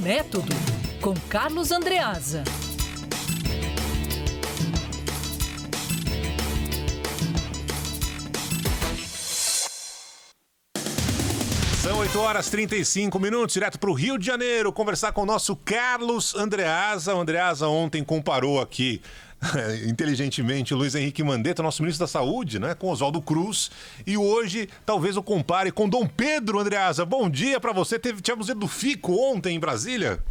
Método, com Carlos Andreasa. São 8h35, direto para o Rio de Janeiro, conversar com o nosso Carlos Andreasa. O Andreasa ontem comparou aqui, inteligentemente, o Luiz Henrique Mandetta, nosso ministro da Saúde, né, com Oswaldo Cruz. E hoje, talvez o compare com Dom Pedro. Andreasa, bom dia para você. Tivemos o dia do Fico ontem em Brasília.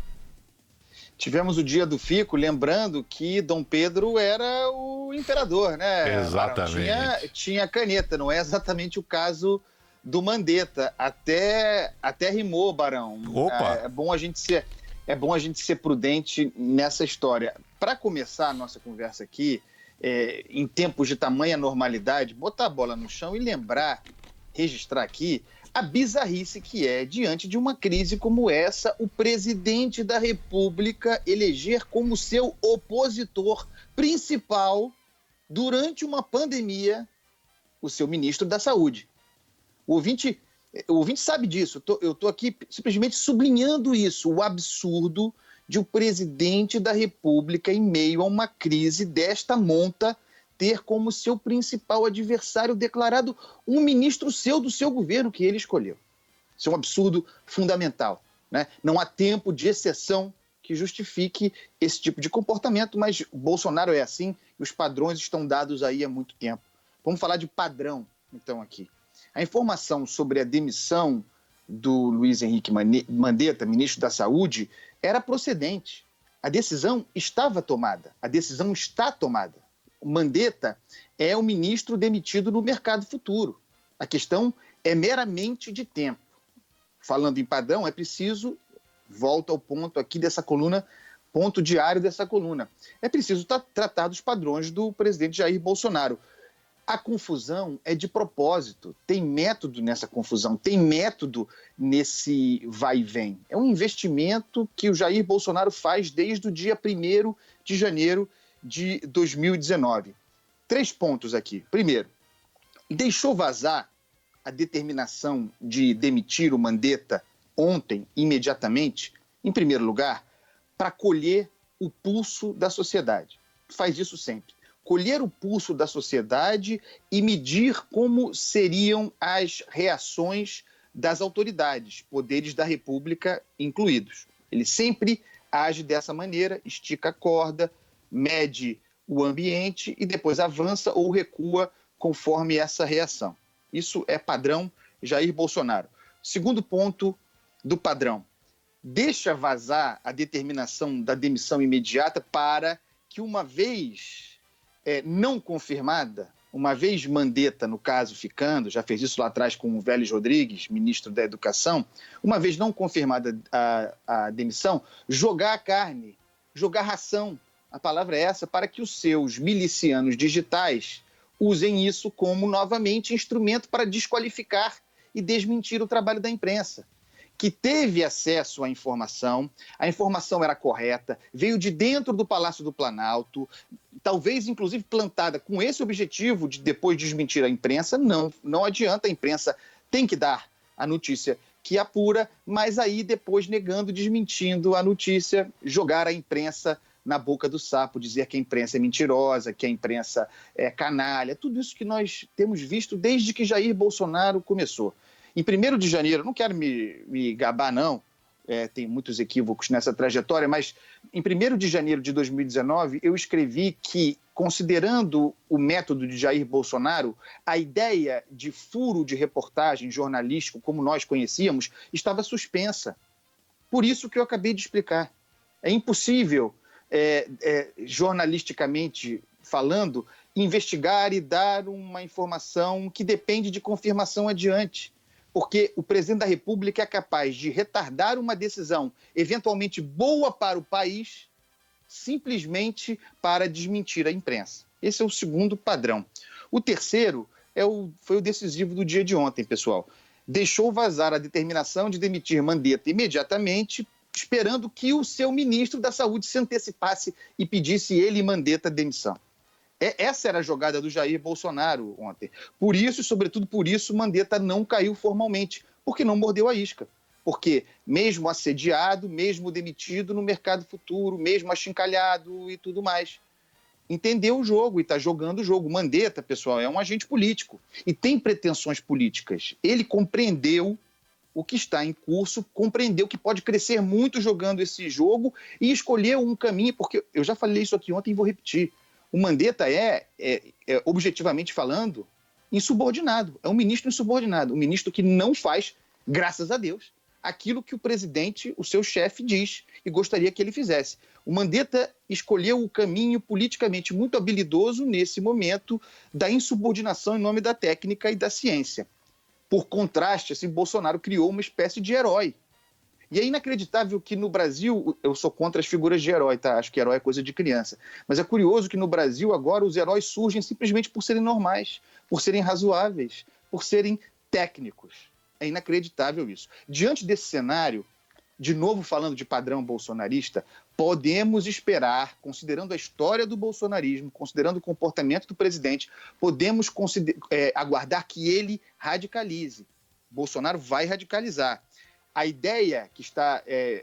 Tivemos o dia do Fico, lembrando que Dom Pedro era o imperador, né? Exatamente. Tinha caneta, não é exatamente o caso do Mandetta. Até rimou, Barão. Opa! É bom a gente ser prudente nessa história. Para começar a nossa conversa aqui, em tempos de tamanha normalidade, botar a bola no chão e registrar aqui a bizarrice que é, diante de uma crise como essa, o presidente da República eleger como seu opositor principal, durante uma pandemia, o seu ministro da Saúde. O ouvinte sabe disso, eu estou aqui simplesmente sublinhando isso, o absurdo de o presidente da República, em meio a uma crise desta monta, ter como seu principal adversário declarado um ministro do seu governo que ele escolheu. Isso é um absurdo fundamental, né? Não há tempo de exceção que justifique esse tipo de comportamento, mas Bolsonaro é assim e os padrões estão dados aí há muito tempo. Vamos falar de padrão, então, aqui. A informação sobre a demissão do Luiz Henrique Mandetta, ministro da Saúde, era procedente. A decisão estava tomada, a decisão está tomada. O Mandetta é o ministro demitido no mercado futuro. A questão é meramente de tempo. Falando em padrão, é preciso, volto ao ponto aqui dessa coluna, ponto diário dessa coluna, é preciso tratar dos padrões do presidente Jair Bolsonaro. A confusão é de propósito, tem método nessa confusão, tem método nesse vai e vem. É um investimento que o Jair Bolsonaro faz desde o dia 1º de janeiro de 2019. 3 pontos aqui. Primeiro, deixou vazar a determinação de demitir o Mandetta ontem, imediatamente, em primeiro lugar, para colher o pulso da sociedade. Faz isso sempre. Colher o pulso da sociedade e medir como seriam as reações das autoridades, poderes da República incluídos. Ele sempre age dessa maneira, estica a corda, mede o ambiente e depois avança ou recua conforme essa reação. Isso é padrão Jair Bolsonaro. Segundo ponto do padrão, deixa vazar a determinação da demissão imediata para que, uma vez não confirmada, uma vez Mandetta, no caso, ficando, já fez isso lá atrás com o Vélez Rodrigues, ministro da Educação, uma vez não confirmada a demissão, jogar a carne, jogar ração, a palavra é essa, para que os seus milicianos digitais usem isso como, novamente, instrumento para desqualificar e desmentir o trabalho da imprensa, que teve acesso à informação, a informação era correta, veio de dentro do Palácio do Planalto, talvez inclusive plantada com esse objetivo de depois desmentir a imprensa. Não adianta, a imprensa tem que dar a notícia que apura, mas aí depois negando, desmentindo a notícia, jogar a imprensa na boca do sapo, dizer que a imprensa é mentirosa, que a imprensa é canalha, tudo isso que nós temos visto desde que Jair Bolsonaro começou. Em 1º de janeiro, não quero me gabar não, tem muitos equívocos nessa trajetória, mas em 1º de janeiro de 2019 eu escrevi que, considerando o método de Jair Bolsonaro, a ideia de furo de reportagem jornalístico, como nós conhecíamos, estava suspensa. Por isso que eu acabei de explicar. É impossível, jornalisticamente falando, investigar e dar uma informação que depende de confirmação adiante. Porque o presidente da República é capaz de retardar uma decisão eventualmente boa para o país, simplesmente para desmentir a imprensa. Esse é o segundo padrão. O terceiro foi o decisivo do dia de ontem, pessoal. Deixou vazar a determinação de demitir Mandetta imediatamente, esperando que o seu ministro da Saúde se antecipasse e pedisse ele e Mandetta demissão. Essa era a jogada do Jair Bolsonaro ontem. Por isso, e sobretudo por isso, Mandetta não caiu formalmente, porque não mordeu a isca. Porque mesmo assediado, mesmo demitido no mercado futuro, mesmo achincalhado e tudo mais, entendeu o jogo e está jogando o jogo. Mandetta, pessoal, é um agente político e tem pretensões políticas. Ele compreendeu o que está em curso, compreendeu que pode crescer muito jogando esse jogo e escolheu um caminho, porque eu já falei isso aqui ontem e vou repetir. O Mandetta objetivamente falando, insubordinado. É um ministro insubordinado, um ministro que não faz, graças a Deus, aquilo que o presidente, o seu chefe, diz e gostaria que ele fizesse. O Mandetta escolheu o caminho politicamente muito habilidoso nesse momento da insubordinação em nome da técnica e da ciência. Por contraste, assim, Bolsonaro criou uma espécie de herói. E é inacreditável que no Brasil, eu sou contra as figuras de herói, tá? Acho que herói é coisa de criança. Mas é curioso que no Brasil agora os heróis surgem simplesmente por serem normais, por serem razoáveis, por serem técnicos. É inacreditável isso. Diante desse cenário, de novo falando de padrão bolsonarista, podemos esperar, considerando a história do bolsonarismo, considerando o comportamento do presidente, podemos aguardar que ele radicalize. Bolsonaro vai radicalizar. A ideia que está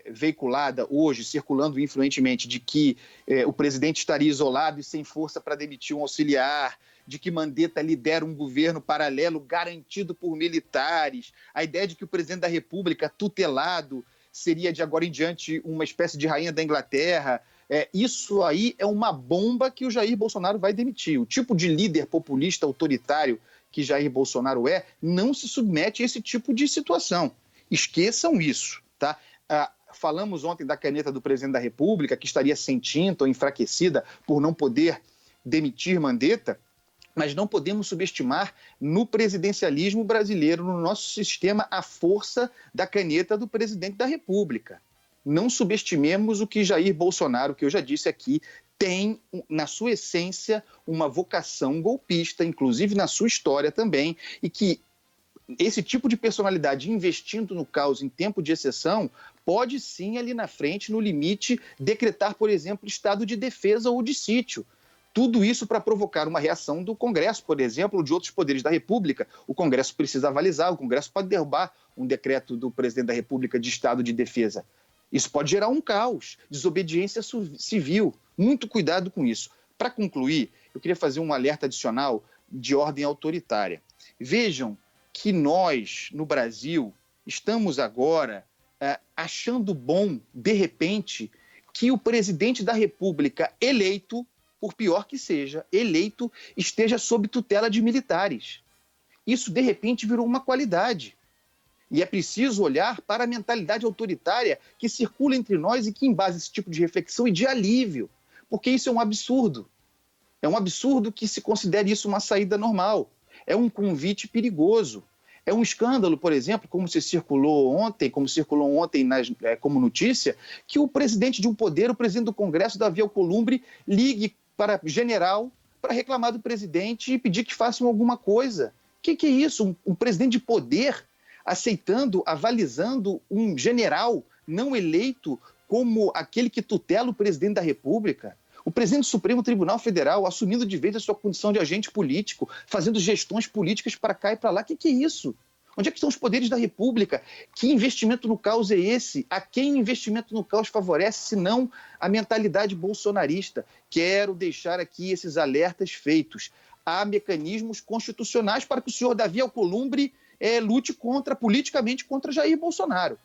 veiculada hoje, circulando influentemente, de que o presidente estaria isolado e sem força para demitir um auxiliar, de que Mandetta lidera um governo paralelo garantido por militares, a ideia de que o presidente da República, tutelado, seria de agora em diante uma espécie de rainha da Inglaterra. Isso aí é uma bomba que o Jair Bolsonaro vai demitir. O tipo de líder populista autoritário que Jair Bolsonaro não se submete a esse tipo de situação. Esqueçam isso, tá? Falamos ontem da caneta do presidente da República, que estaria sem tinta ou enfraquecida por não poder demitir Mandetta, mas não podemos subestimar no presidencialismo brasileiro, no nosso sistema, a força da caneta do presidente da República. Não subestimemos o que Jair Bolsonaro, que eu já disse aqui, tem na sua essência uma vocação golpista, inclusive na sua história também, e que esse tipo de personalidade investindo no caos em tempo de exceção pode sim, ali na frente, no limite, decretar, por exemplo, estado de defesa ou de sítio. Tudo isso para provocar uma reação do Congresso, por exemplo, ou de outros poderes da República. O Congresso precisa avalizar, o Congresso pode derrubar um decreto do presidente da República de estado de defesa. Isso pode gerar um caos, desobediência civil. Muito cuidado com isso. Para concluir, eu queria fazer um alerta adicional de ordem autoritária. Vejam que nós, no Brasil, estamos agora achando bom, de repente, que o presidente da República eleito, por pior que seja, eleito, esteja sob tutela de militares. Isso, de repente, virou uma qualidade. E é preciso olhar para a mentalidade autoritária que circula entre nós e que embasa esse tipo de reflexão e de alívio, porque isso é um absurdo. É um absurdo que se considere isso uma saída normal. É um convite perigoso. É um escândalo, por exemplo, como circulou ontem como notícia, que o presidente de um poder, o presidente do Congresso, Davi Alcolumbre, ligue para general para reclamar do presidente e pedir que façam alguma coisa. O que é isso? Um presidente de poder aceitando, avalizando um general não eleito como aquele que tutela o presidente da República? O presidente do Supremo Tribunal Federal assumindo de vez a sua condição de agente político, fazendo gestões políticas para cá e para lá. O que é isso? Onde é que estão os poderes da República? Que investimento no caos é esse? A quem investimento no caos favorece, se não a mentalidade bolsonarista? Quero deixar aqui esses alertas feitos. Há mecanismos constitucionais para que o senhor Davi Alcolumbre lute politicamente contra Jair Bolsonaro.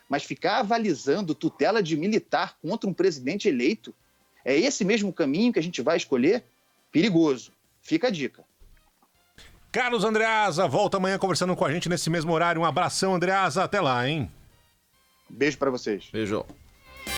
Mas ficar avalizando tutela de militar contra um presidente eleito, é esse mesmo caminho que a gente vai escolher? Perigoso. Fica a dica. Carlos Andreasa, volta amanhã conversando com a gente nesse mesmo horário. Um abração, Andreasa. Até lá, hein? Beijo para vocês. Beijo.